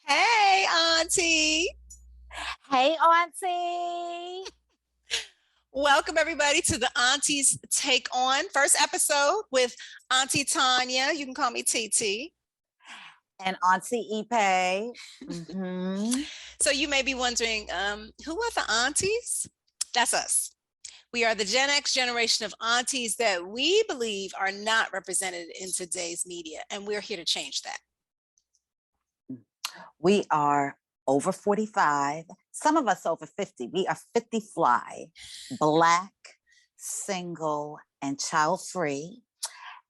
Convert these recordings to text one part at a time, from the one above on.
Hey, Auntie. Hey, Auntie. Welcome, everybody, to the Aunties Take On first episode with Auntie Tanya. You can call me TT. And Auntie Ipe. Mm-hmm. So, you may be wondering, who are the Aunties? That's us. We are the Gen X generation of aunties that we believe are not represented in today's media, and we're here to change that. We are over 45, some of us over 50. We are 50 fly, Black, single, and child free.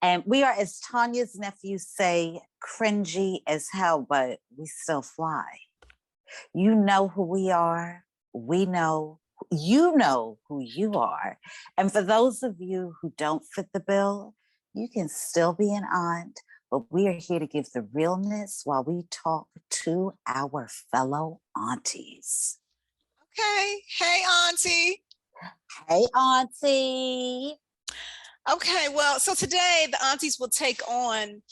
And we are, as Tanya's nephews say, cringy as hell, but we still fly. You know who we are. We know, you know who you are. And for those of you who don't fit the bill, you can still be an aunt, but we are here to give the realness while we talk to our fellow aunties. Okay. Hey, Auntie. Hey, Auntie. Okay, well, so today the aunties will take on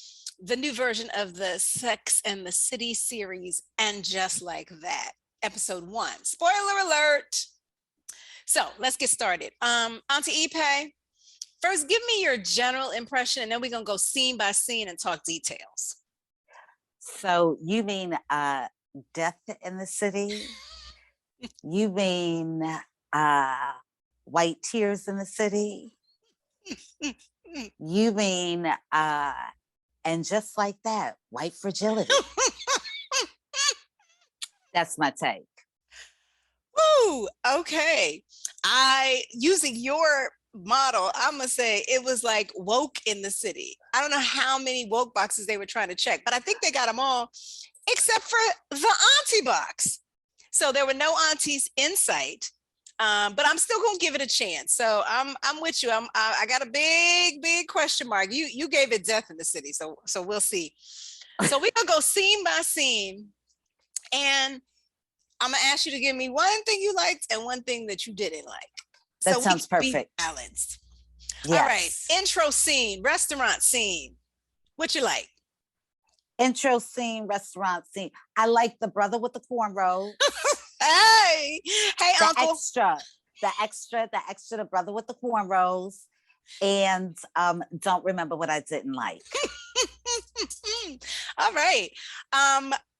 the new version of the Sex and the City series, and just like that, episode 1. Spoiler alert. So let's get started. Auntie Ipe, first give me your general impression, and then we're gonna go scene by scene and talk details. So you mean Death in the City? You mean White Tears in the City? You mean and just like that, white fragility. That's my take. Woo, okay. Using your model, I'm gonna say it was like woke in the city. I don't know how many woke boxes they were trying to check, but I think they got them all except for the auntie box. So there were no aunties in sight. But I'm still gonna give it a chance. So I'm with you. I got a big question mark. You gave it Death in the City, so we'll see. So we're gonna go scene by scene, and I'm gonna ask you to give me one thing you liked and one thing that you didn't like. That So sounds perfect. Balanced. Yes. All right. Intro scene, restaurant scene. What you like? Intro scene, restaurant scene. I like the brother with the cornrow. Hey, the Uncle. The brother with the cornrows. And don't remember what I didn't like. All right.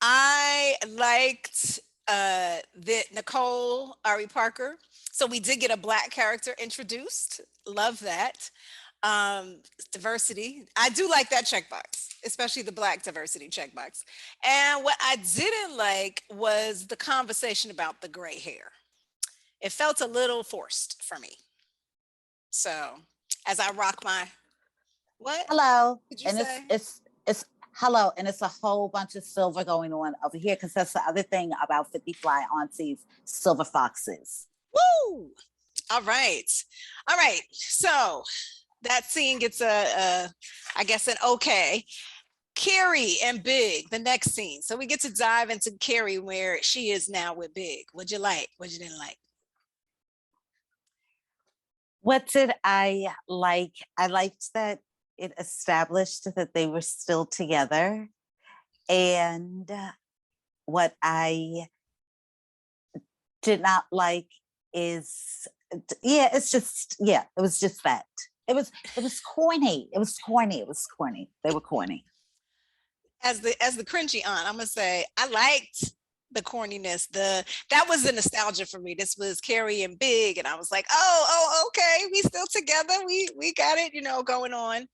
I liked the Nicole Ari Parker. So we did get a Black character introduced. Love that. Diversity. I do like that checkbox, especially the Black diversity checkbox. And what I didn't like was the conversation about the gray hair. It felt a little forced for me. So as I rock my what? Hello. Did you And say? it's hello, and it's a whole bunch of silver going on over here because that's the other thing about 50 Fly Aunties, silver foxes. Woo! All right. So that scene gets I guess an okay. Carrie and Big, the next scene. So we get to dive into Carrie where she is now with Big. What'd you like? What you didn't like? What did I like? I liked that it established that they were still together. And what I did not like is, it was just that. It was corny. It was corny. They were corny. As the cringy aunt, I'm gonna say I liked the corniness. That was the nostalgia for me. This was Carrie and Big, and I was like, oh, okay, we still together. We got it, going on.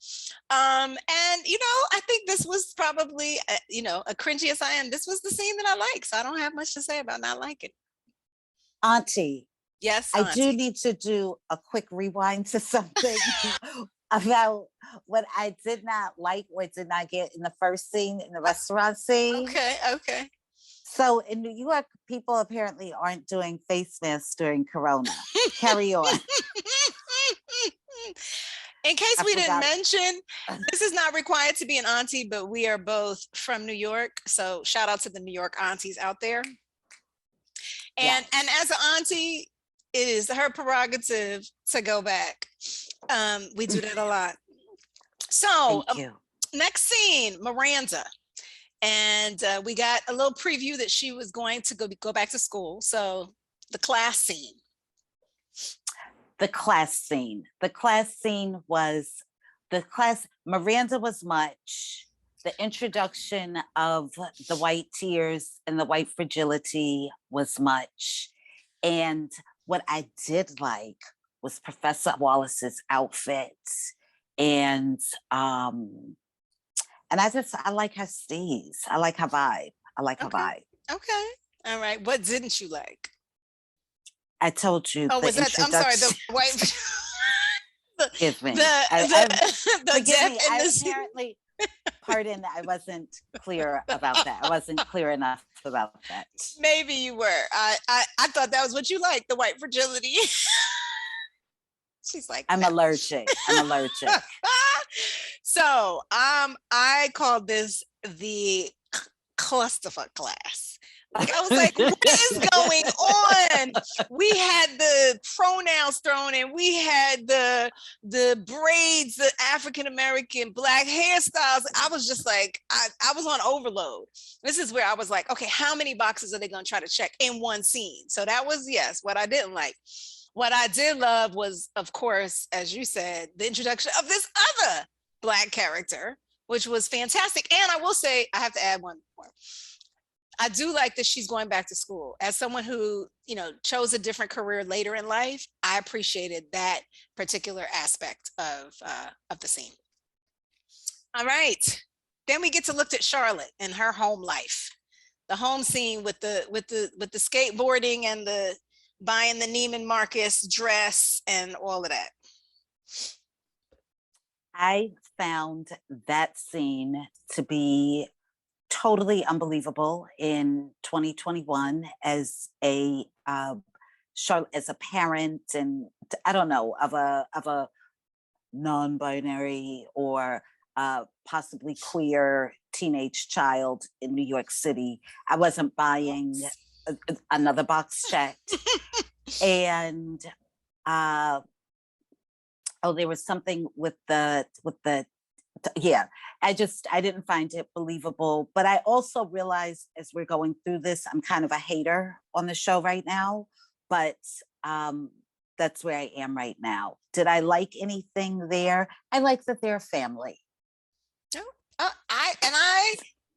And I think this was probably, a cringy as I am. This was the scene that I like, so I don't have much to say about not liking. Auntie. Yes, Auntie. I do need to do a quick rewind to something about what I did not like or did not get in the first scene, in the restaurant scene. Okay. So in New York, people apparently aren't doing face masks during Corona. Carry on. In case we didn't mention, this is not required to be an auntie, but we are both from New York. So shout out to the New York aunties out there. And as an auntie, it is her prerogative to go back. We do that a lot. So next scene, Miranda. And we got a little preview that she was going to go back to school. So the class scene. The class scene. The class scene was the class. Miranda was much. The introduction of the white tears and the white fragility was much. And what I did like was Professor Wallace's outfit. And I like her steez. I like her vibe. I like her Okay. vibe. Okay. All right. What didn't you like? I told you Oh, the was that? I'm sorry. introduction. The white. Forgive me. The Forgive death me. in I the apparently, pardon, I wasn't clear about that. I wasn't clear enough about that. Maybe you were. I thought that was what you liked, the white fragility. She's like, I'm no. allergic. I'm allergic. So I called this the clusterfuck class. Like I was like, what is going on? We had the pronouns thrown in. We had the braids, the African American black hairstyles. I was just like, I was on overload. This is where I was like, okay, how many boxes are they going to try to check in one scene? So that was, yes, what I didn't like. What I did love was, of course, as you said, the introduction of this other black character, which was fantastic. And I will say, I have to add one more. I do like that she's going back to school. As someone who, chose a different career later in life, I appreciated that particular aspect of the scene. All right. Then we get to look at Charlotte and her home life. The home scene with the skateboarding and the buying the Neiman Marcus dress and all of that. I found that scene to be totally unbelievable in 2021 as a as a parent, and I don't know, of a non-binary or possibly queer teenage child in New York City. I wasn't buying another box checked. And there was something with the yeah, I didn't find it believable. But I also realized as we're going through this, I'm kind of a hater on the show right now, but that's where I am right now. Did I like anything there? I like that they're a family.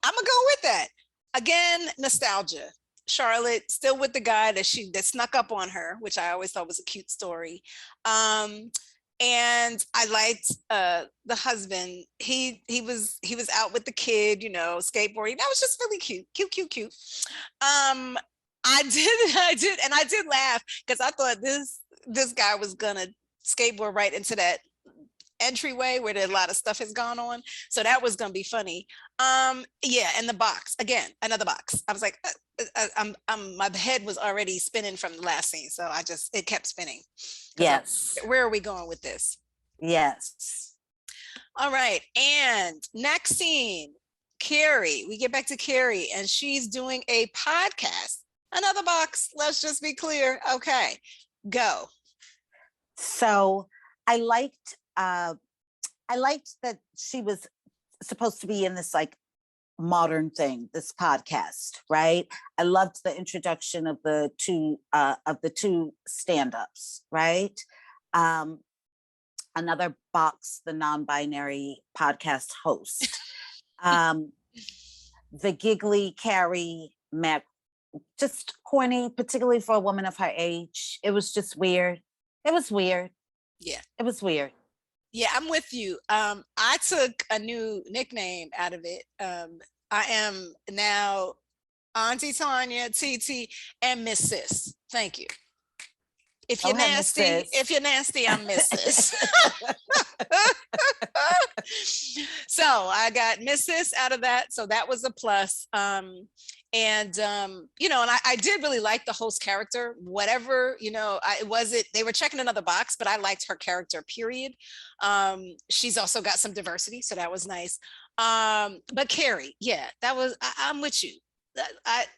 I'm gonna go with that. Again, nostalgia. Charlotte still with the guy that snuck up on her, which I always thought was a cute story. And I liked the husband. He was out with the kid, skateboarding. That was just really cute. I did laugh because I thought this guy was gonna skateboard right into that entryway where a lot of stuff has gone on. So that was gonna be funny. Yeah, and the box again, another box. I was like, my head was already spinning from the last scene, so it kept spinning. Yes. Where are we going with this? Yes. All right, and next scene, Carrie. We get back to Carrie, and she's doing a podcast. Another box. Let's just be clear. Okay, go. So I liked that she was supposed to be in this like modern thing, this podcast, right? I loved the introduction of the two stand-ups, right? Another box, the non-binary podcast host. The giggly Carrie Mac, just corny, particularly for a woman of her age. It was just weird. It was weird. Yeah. It was weird. Yeah, I'm with you. I took a new nickname out of it. I am now Auntie Tanya, TT, and Miss Sis. Thank you. If you're nasty, I'm Miss Sis. So I got Miss Sis out of that. So that was a plus. And I did really like the host character, whatever, they were checking another box, but I liked her character, period. She's also got some diversity, so that was nice. But Carrie, yeah, I'm with you.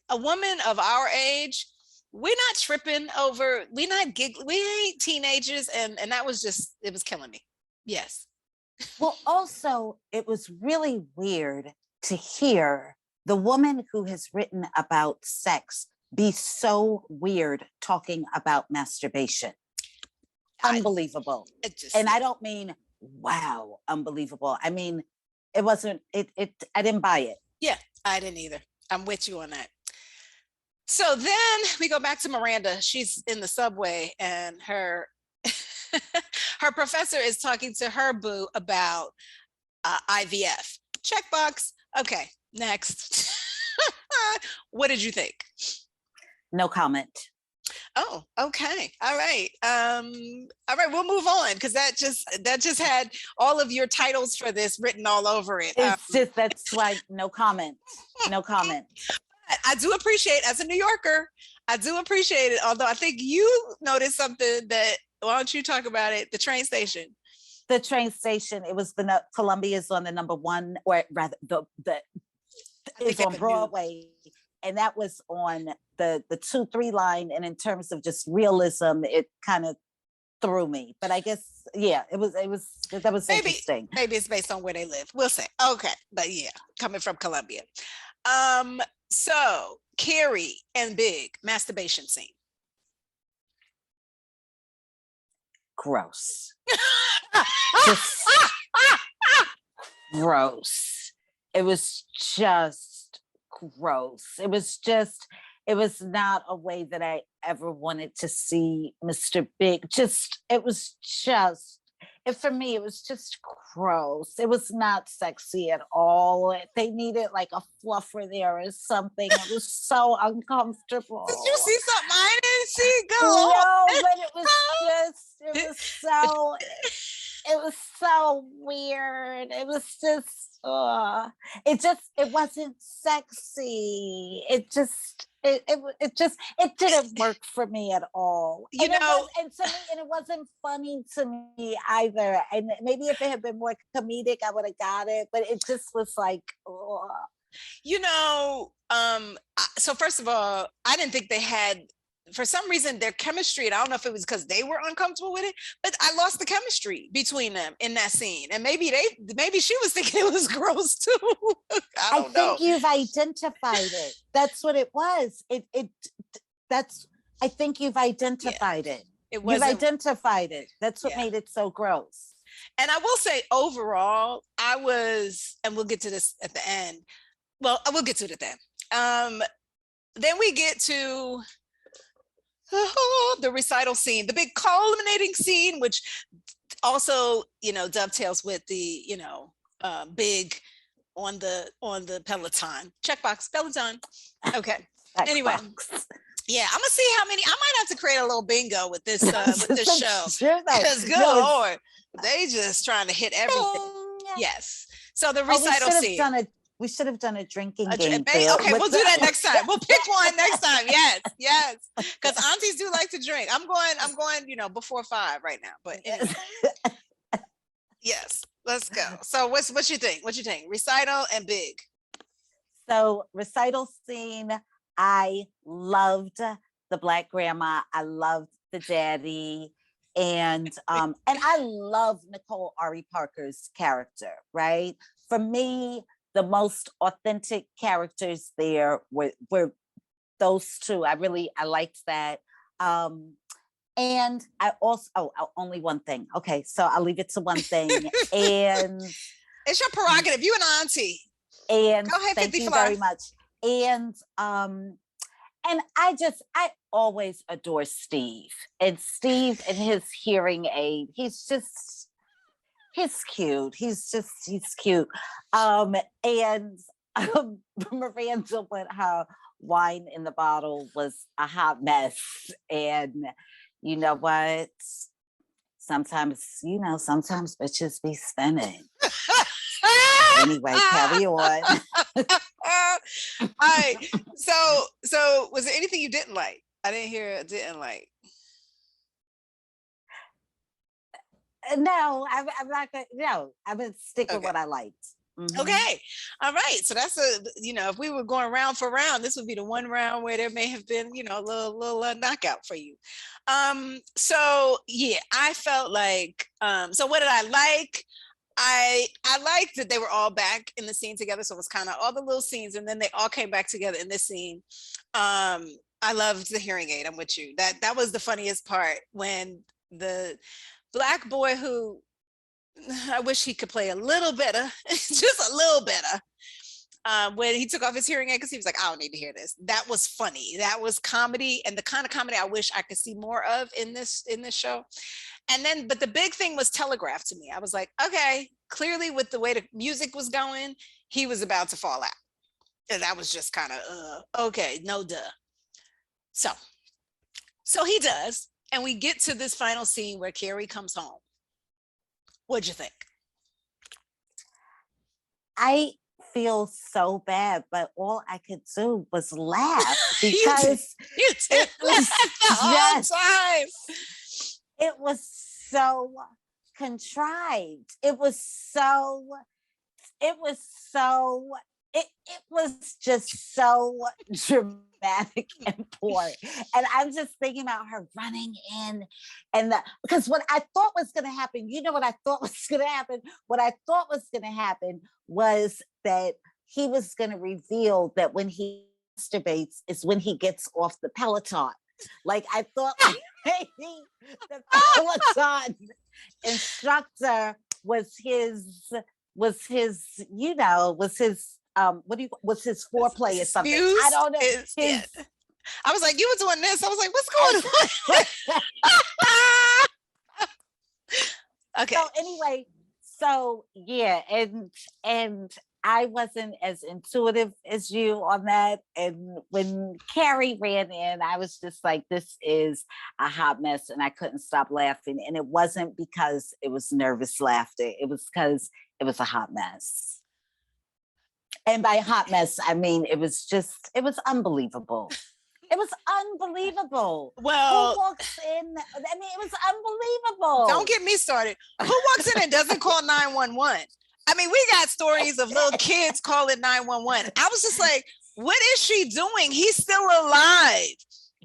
A woman of our age, we're not tripping over, we ain't teenagers. And that was it was killing me. Yes. Well, also, it was really weird to hear the woman who has written about sex be so weird talking about masturbation? I Unbelievable. it just And I don't mean wow, unbelievable. I mean, it wasn't it I didn't buy it. yeah, I didn't either. I'm with you on that. So then we go back to Miranda. She's in the subway and her her professor is talking to her boo about IVF. Checkbox. Okay, next. What did you think? No comment. Oh, okay. All right. All right, we'll move on because that just had all of your titles for this written all over it. It's just that's why no comment. No comment. I do appreciate, as a New Yorker, I do appreciate it. Although I think you noticed something that, why don't you talk about it? The train station. The train station. It was the Columbia is on the number one, or rather the is on Broadway, and that was on the 2-3 line. And in terms of just realism, it kind of threw me. But I guess yeah, it was that was interesting. Maybe it's based on where they live. We'll say okay, but yeah, coming from Columbia. So Carrie and Big masturbation scene. Gross. Just gross. It was just gross. It was not a way that I ever wanted to see Mr. Big. For me, it was just gross. It was not sexy at all. They needed like a fluffer there or something. It was so uncomfortable. Did you see something I didn't see? Go no, on. but it was so weird. It was just, it wasn't sexy. It didn't work for me at all. And it wasn't funny to me either. And maybe if it had been more comedic, I would have got it. But it just was like, so first of all, I didn't think they had, for some reason, their chemistry, and I don't know if it was because they were uncomfortable with it, but I lost the chemistry between them in that scene. And maybe she was thinking it was gross too. I think you've identified it. That's what it was. I think you've identified it. You've identified it. That's what made it so gross. And I will say overall, and we'll get to this at the end. Well, I will get to it at the end. Then we get to the recital scene, the big culminating scene, which also, dovetails with the, Big on the Peloton. Checkbox, Peloton. Okay. Anyway. Yeah, I'm gonna see how many. I might have to create a little bingo with this show. Because good Lord, they just trying to hit everything. Yes. So the recital scene. We should have done a drinking game. Okay, we'll do that next time. We'll pick one next time. Yes. Because aunties do like to drink. I'm going, before 5 right now. But anyway. Yes, let's go. So what you think? What you think? Recital and Big. So recital scene. I loved the Black grandma. I loved the daddy. And I love Nicole Ari Parker's character, right? For me, the most authentic characters there were those two. I liked that. And I also, only one thing. Okay, so I'll leave it to one thing. And it's your prerogative. You and auntie. And go ahead, thank 50 you fly. very much. And I always adore Steve. And Steve and his hearing aid, he's cute. He's cute. And Miranda, when her wine in the bottle was a hot mess. And you know what? Sometimes bitches be spinning. Anyway, carry on. All right. So was there anything you didn't like? I didn't hear didn't like. No, I'm not gonna. No, I'm gonna stick with what I liked. Mm-hmm. Okay, all right. So that's if we were going round for round, this would be the one round where there may have been, a little knockout for you. So yeah, I felt like. So what did I like? I liked that they were all back in the scene together. So it was kind of all the little scenes, and then they all came back together in this scene. I loved the hearing aid. I'm with you. That was the funniest part when the black boy who I wish he could play a little better, just a little better. When he took off his hearing aid because he was like, I don't need to hear this. That was funny. That was comedy, and the kind of comedy I wish I could see more of in this show. And then, but the big thing was telegraphed to me. I was like, okay, clearly with the way the music was going, he was about to fall out. And that was just kind of, okay, no duh. So, so he does. And we get to this final scene where Carrie comes home. What'd you think? I feel so bad, but all I could do was laugh because you did laugh the whole time. It was so contrived. It was just so dramatic and poor. And I'm just thinking about her running in because what I thought was going to happen, you know what I thought was going to happen? What I thought was going to happen was that he was going to reveal that when he masturbates is when he gets off the Peloton. Like I thought maybe the Peloton instructor was his foreplay or something. Muse I don't know. I was like, you were doing this. I was like, what's going on? Okay. So anyway, yeah, and I wasn't as intuitive as you on that. And when Carrie ran in, I was just like, this is a hot mess. And I couldn't stop laughing. And it wasn't because it was nervous laughter. It was because it was a hot mess. And by hot mess, I mean, it was unbelievable. It was unbelievable. Well, who walks in? I mean, it was unbelievable. Don't get me started. Who walks in and doesn't call 911? I mean, we got stories of little kids calling 911. I was just like, what is she doing? He's still alive.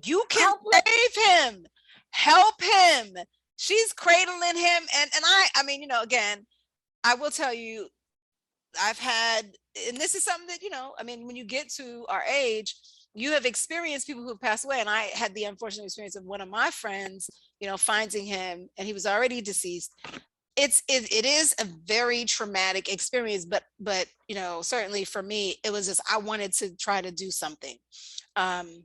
You can save him. Help him. She's cradling him. And I mean, you know, again, I will tell you, I've had, and this is something that, you know, I mean, when you get to our age, you have experienced people who have passed away. And I had the unfortunate experience of one of my friends, you know, finding him, and he was already deceased. It is a very traumatic experience, but you know, certainly for me, it was just, I wanted to try to do something. And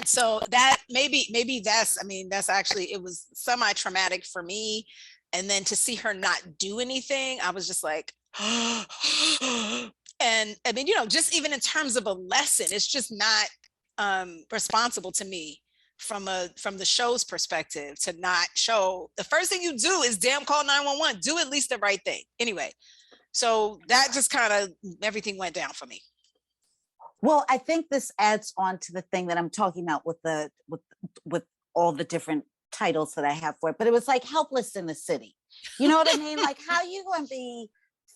so that maybe that's, I mean, that's actually, it was semi-traumatic for me. And then to see her not do anything, I was just like, and I mean, you know, just even in terms of a lesson, it's just not responsible to me from the show's perspective to not show. The first thing you do is damn call 911. Do at least the right thing. Anyway, so that just kind of, everything went down for me. Well, I think this adds on to the thing that I'm talking about with all the different titles that I have for it. But it was like helpless in the city. You know what I mean? Like, how you going to be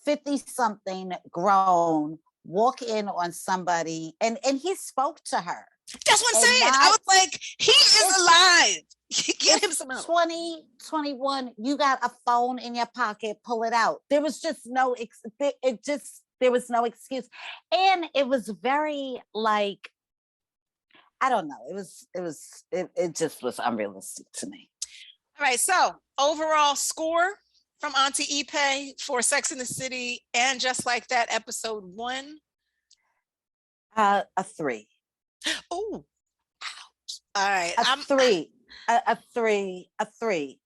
50 something grown, walk in on somebody, and he spoke to her. That's what I'm saying. I was like, he is alive. Get him some help. 2021, you got a phone in your pocket, pull it out. There was just no, there was no excuse. And it was very like, I don't know. It just was unrealistic to me. All right. So overall score from Auntie Ipe for Sex in the City and Just Like That episode 1. A 3. Oh, all right. A 3. A 3. A 3.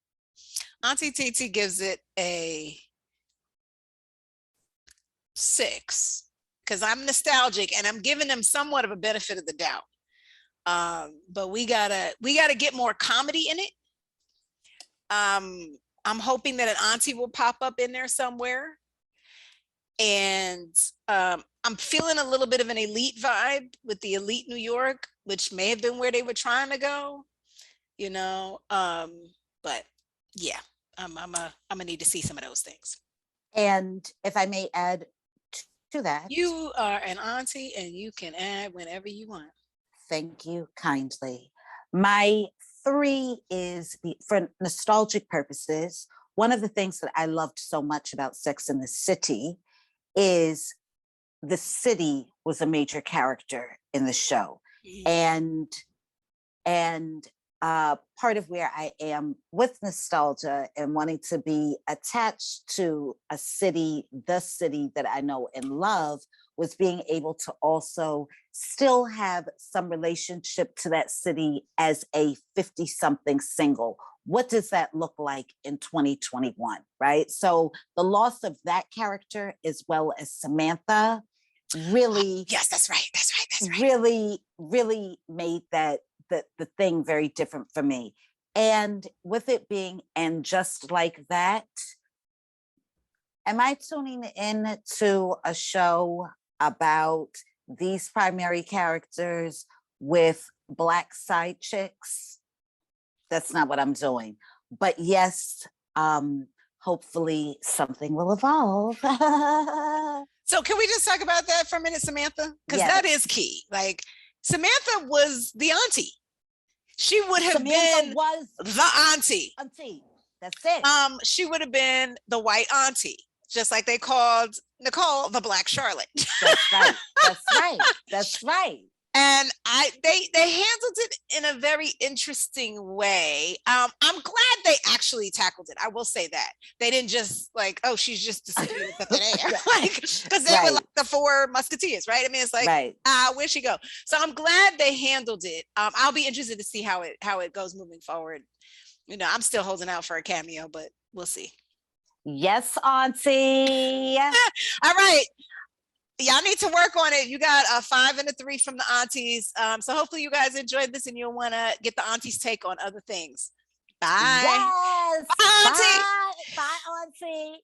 Auntie TT gives it a 6 because I'm nostalgic and I'm giving them somewhat of a benefit of the doubt. But we gotta get more comedy in it. I'm hoping that an auntie will pop up in there somewhere. And I'm feeling a little bit of an elite vibe with the elite New York, which may have been where they were trying to go, you know. But yeah, I'm gonna need to see some of those things. And if I may add to that, you are an auntie and you can add whenever you want. Thank you kindly. My 3 is for nostalgic purposes. one of the things that I loved so much about Sex and the City is the city was a major character in the show. And part of where I am with nostalgia and wanting to be attached to a city, the city that I know and love, was being able to also still have some relationship to that city as a 50-something single. What does that look like in 2021, right? So the loss of that character as well as Samantha really, yes, that's right. really made that the thing very different for me. And with it being and just like that, am I tuning in to a show about these primary characters with Black side chicks? That's not what I'm doing. But yes, hopefully something will evolve. So can we just talk about that for a minute, Samantha? Because that is key. Like, Samantha was the auntie. She would have been the auntie. That's it. She would have been the white auntie, just like they called Nicole the Black Charlotte. That's right. And they handled it in a very interesting way. I'm glad they actually tackled it. I will say that they didn't just like, oh, she's just disappeared at thin air, like, because they were like the four musketeers, right? I mean, it's like, where'd she go? So I'm glad they handled it. I'll be interested to see how it goes moving forward. You know, I'm still holding out for a cameo, but we'll see. Yes, Auntie. All right. Y'all need to work on it. You got a 5 and a 3 from the aunties. So hopefully you guys enjoyed this and you'll want to get the aunties' take on other things. Bye. Yes. Bye, auntie. Bye, Auntie.